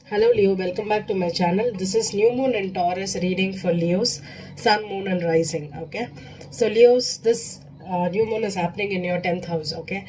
Hello Leo, welcome back to my channel. This is new moon in Taurus reading for Leos, sun, moon and rising. Okay, so Leos, this new moon is happening in your 10th house. Okay,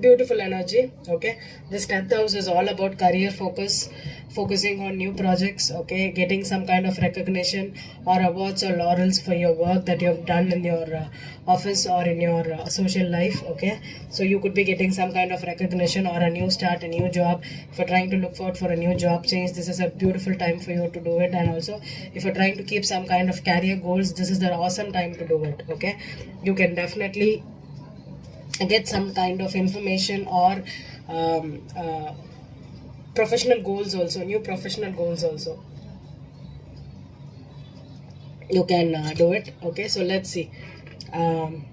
beautiful energy. Okay, this 10th house is all about career focus, focusing on new projects. Okay, getting some kind of recognition or awards or laurels for your work that you have done in your office or in your social life. Okay, so you could be getting some kind of recognition or a new start, a new job. If you're trying to look forward for a new job change, this is a beautiful time for you to do it. And also if you're trying to keep some kind of career goals, this is the awesome time to do it. Okay, you can definitely get some kind of information or professional goals also, new professional goals also. You can do it. Okay, so let's see. I'm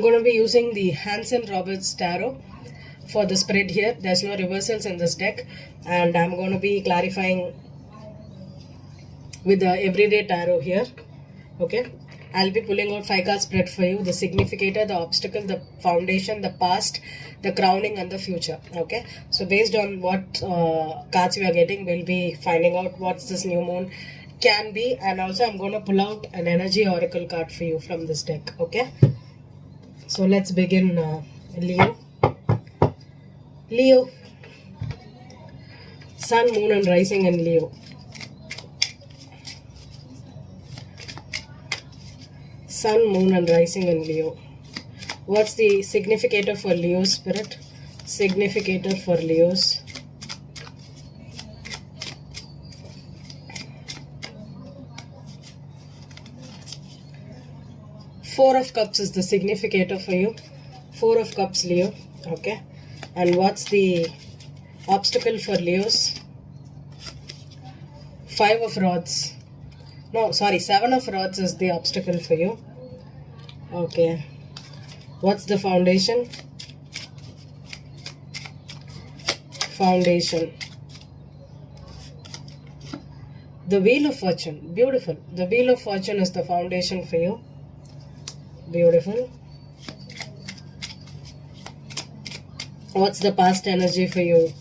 going to be using the Hanson Roberts Tarot for the spread here. There's no reversals in this deck, and I'm going to be clarifying with the everyday tarot here. Okay, I'll be pulling out 5 card spread for you: the significator, the obstacle, the foundation, the past, the crowning and the future. Okay, so based on what cards we are getting, we'll be finding out what's this new moon can be. And also I'm going to pull out an energy oracle card for you from this deck. Okay, so let's begin. Leo, sun, moon and rising in Leo. Sun, moon and rising in Leo. What's the significator for Leo's spirit? Significator for Leo's. Four of Cups is the significator for you. Four of Cups, Leo. Okay. And what's the obstacle for Leo's? Five of Rods. No, sorry, Seven of Rods is the obstacle for you. Okay. What's the foundation? Foundation. The Wheel of Fortune. Beautiful. The Wheel of Fortune is the foundation for you. Beautiful. What's the past energy for you?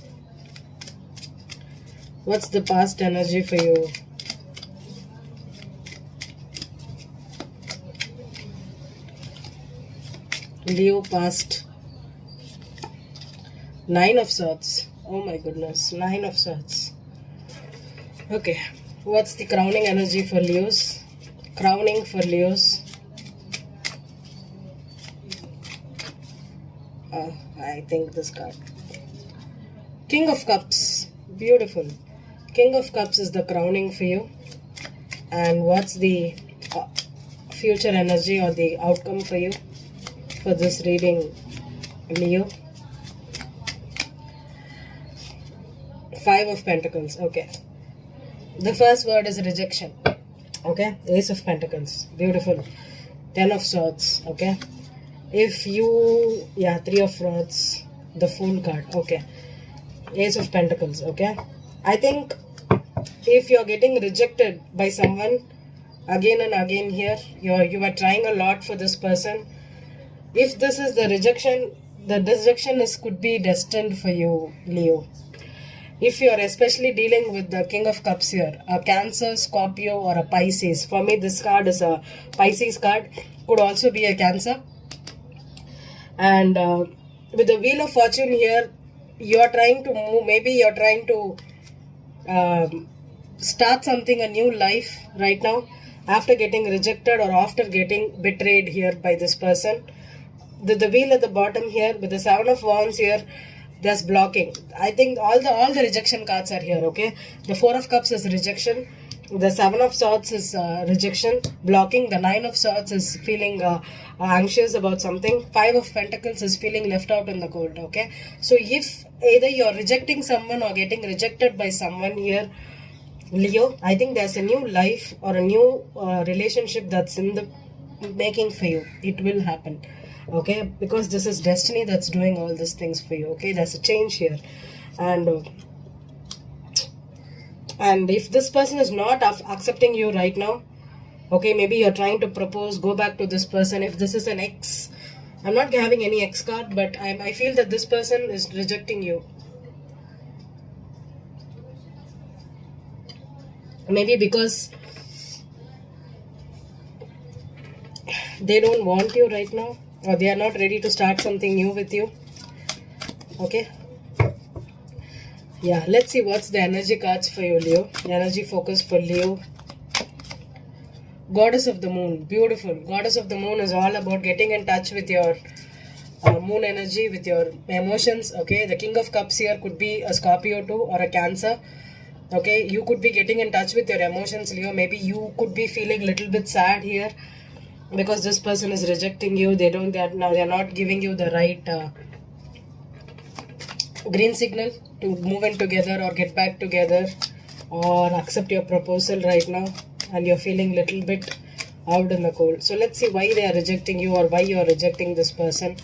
What's the past energy for you? Leo past. Nine of Swords. Oh my goodness. Nine of Swords. Okay. What's the crowning energy for Leos? Crowning for Leos. I think this card. King of Cups. Beautiful. King of Cups is the crowning for you. And what's the future energy or the outcome for you for this reading, Leo? Five of Pentacles. Okay. The first word is rejection. Okay. Ace of Pentacles. Beautiful. Ten of Swords. Okay. If you, yeah, Three of Rods, the Fool card. Okay. Ace of Pentacles. Okay. I think if you're getting rejected by someone again and again here, you are trying a lot for this person. If this is the rejection could be destined for you, Leo. If you are especially dealing with the King of Cups here, a Cancer, Scorpio or a Pisces. For me, this card is a Pisces card. Could also be a Cancer. And with the Wheel of Fortune here, you are trying to move. Maybe you are trying to start something, a new life right now, after getting rejected or after getting betrayed here by this person. The wheel at the bottom here with the Seven of Wands here, there's blocking. I think all the rejection cards are here. Okay, the Four of Cups is rejection. The Seven of Swords is rejection, blocking. The Nine of Swords is feeling anxious about something. Five of Pentacles is feeling left out in the cold. Okay, so if either you're rejecting someone or getting rejected by someone here, Leo, I think there's a new life or a new relationship that's in the making for you. It will happen. Okay, because this is destiny that's doing all these things for you. Okay, there's a change here. And if this person is not accepting you right now, okay, maybe you're trying to propose, go back to this person. If this is an ex I'm not having any X card, but I feel that this person is rejecting you. Maybe because they don't want you right now, or they are not ready to start something new with you. Okay. Yeah, let's see what's the energy cards for you, Leo. Energy focus for Leo. Goddess of the Moon. Beautiful. Goddess of the Moon is all about getting in touch with your moon energy, with your emotions. Okay. The King of Cups here could be a Scorpio too, or a Cancer. Okay. You could be getting in touch with your emotions, Leo. Maybe you could be feeling a little bit sad here because this person is rejecting you. They're not giving you the right green signal to move in together or get back together or accept your proposal right now, and you're feeling a little bit out in the cold. So let's see why they are rejecting you, or why you are rejecting this person.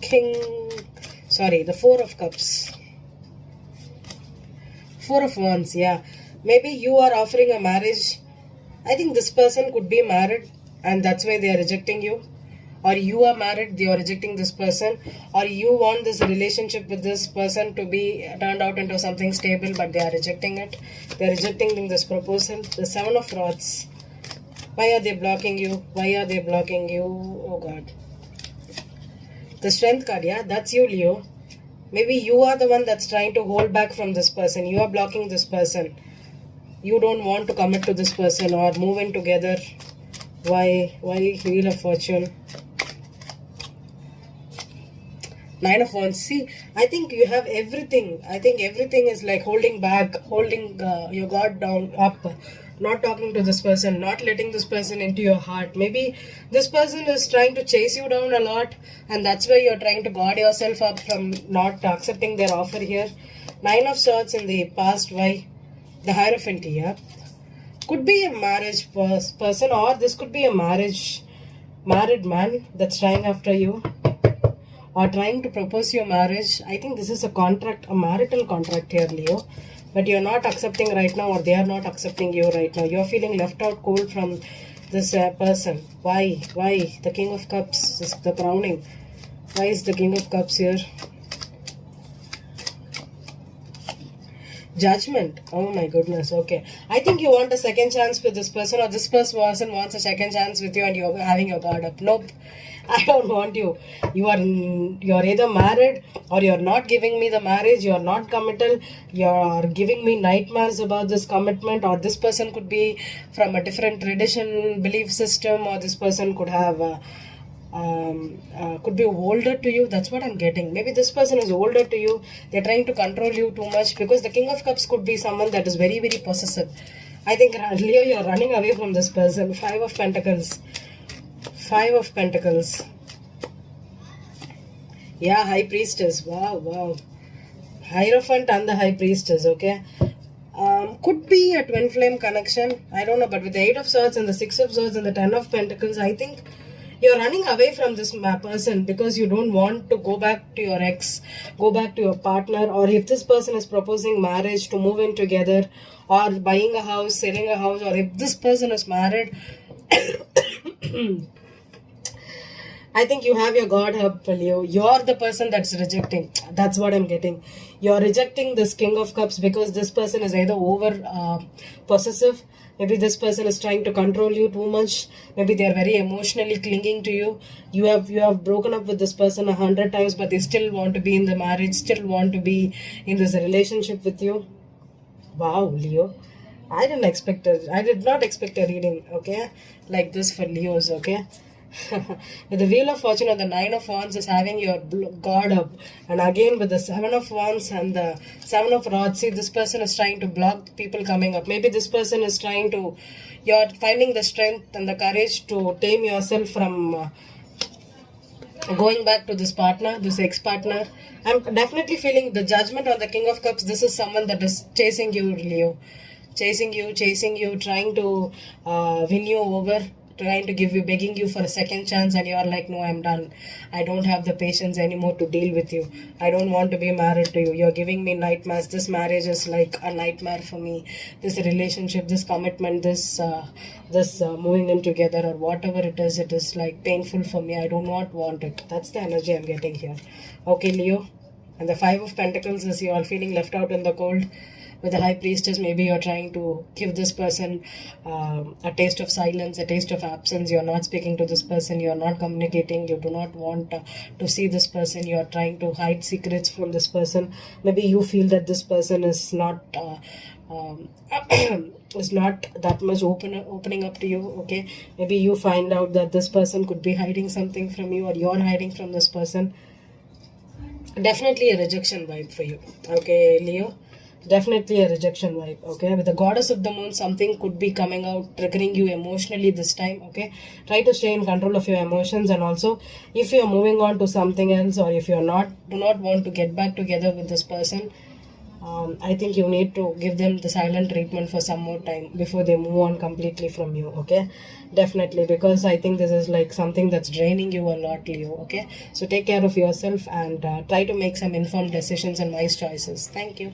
The Four of Cups. Four of Wands, yeah. Maybe you are offering a marriage. I think this person could be married and that's why they are rejecting you. Or you are married, they are rejecting this person. Or you want this relationship with this person to be turned out into something stable, but they are rejecting it. They are rejecting this proposal. The Seven of Rods. Why are they blocking you? Why are they blocking you? Oh God. The Strength card, yeah, that's you, Leo. Maybe you are the one that's trying to hold back from this person. You are blocking this person. You don't want to commit to this person or move in together. Why? Wheel of Fortune. Nine of Wands. See, I think you have everything. I think everything is like holding back, holding your guard down, up, not talking to this person, not letting this person into your heart. Maybe this person is trying to chase you down a lot, and that's why you're trying to guard yourself up from not accepting their offer here. Nine of Swords in the past. Why? The Hierophant here. Could be a marriage person, or this could be a married man that's trying after you, or trying to propose your marriage. I think this is a contract, a marital contract here, Leo. But you're not accepting right now, or they are not accepting you right now. You're feeling left out cold from this person. Why? The King of Cups is the crowning. Why is the King of Cups here? Judgment. Oh my goodness. Okay. I think you want a second chance with this person, or this person wants a second chance with you, and you're having your guard up. Nope. I don't want you. You're either married, or you're not giving me the marriage. You're not committal. You're giving me nightmares about this commitment, or this person could be from a different tradition, belief system, or this person could have could be older to you. That's what I'm getting. Maybe this person is older to you. They're trying to control you too much, because the King of Cups could be someone that is very, very possessive. I think, Leo, you're running away from this person. Five of Pentacles. Five of Pentacles. Yeah, High Priestess. Wow. Hierophant and the High Priestess, okay. Could be a twin flame connection. I don't know, but with the Eight of Swords and the Six of Swords and the Ten of Pentacles, I think you're running away from this person because you don't want to go back to your ex, go back to your partner, or if this person is proposing marriage, to move in together, or buying a house, selling a house, or if this person is married, I think you have your guard up, Leo. You're the person that's rejecting. That's what I'm getting. You're rejecting this King of Cups because this person is either over possessive. Maybe this person is trying to control you too much. Maybe they are very emotionally clinging to you. You have broken up with this person 100 times, but they still want to be in the marriage, still want to be in this relationship with you. Wow, Leo. I did not expect a reading, okay, like this for Leos, okay. With the Wheel of Fortune and the Nine of Wands is having your guard up, and again with the Seven of Wands and the Seven of Rods, see, this person is trying to block people coming up. Maybe this person is trying to, you're finding the strength and the courage to tame yourself from going back to this partner, this ex-partner. I'm definitely feeling the Judgment on the King of Cups. This is someone that is chasing you, Leo. Chasing you, trying to win you over, trying to give you, begging you for a second chance, and you're like, no, I'm done. I don't have the patience anymore to deal with you. I don't want to be married to you. You're giving me nightmares. This marriage is like a nightmare for me. This relationship, this commitment, this moving in together, or whatever it is like painful for me. I do not want it. That's the energy I'm getting here. Okay, Leo. And the Five of Pentacles is you are feeling left out in the cold. With the High Priestess, maybe you're trying to give this person a taste of silence, a taste of absence. You're not speaking to this person. You're not communicating. You do not want to see this person. You're trying to hide secrets from this person. Maybe you feel that this person is not is not that much opening up to you. Okay, maybe you find out that this person could be hiding something from you, or you're hiding from this person. Definitely a rejection vibe for you. Okay, Leo. Definitely a rejection vibe. Okay, with the Goddess of the Moon, something could be coming out, triggering you emotionally this time. Okay, try to stay in control of your emotions, and also if you're moving on to something else, or if you're not, do not want to get back together with this person, I think you need to give them the silent treatment for some more time before they move on completely from you. Okay, definitely, because I think this is like something that's draining you a lot, Leo. Okay, so take care of yourself, and try to make some informed decisions and wise choices. Thank you.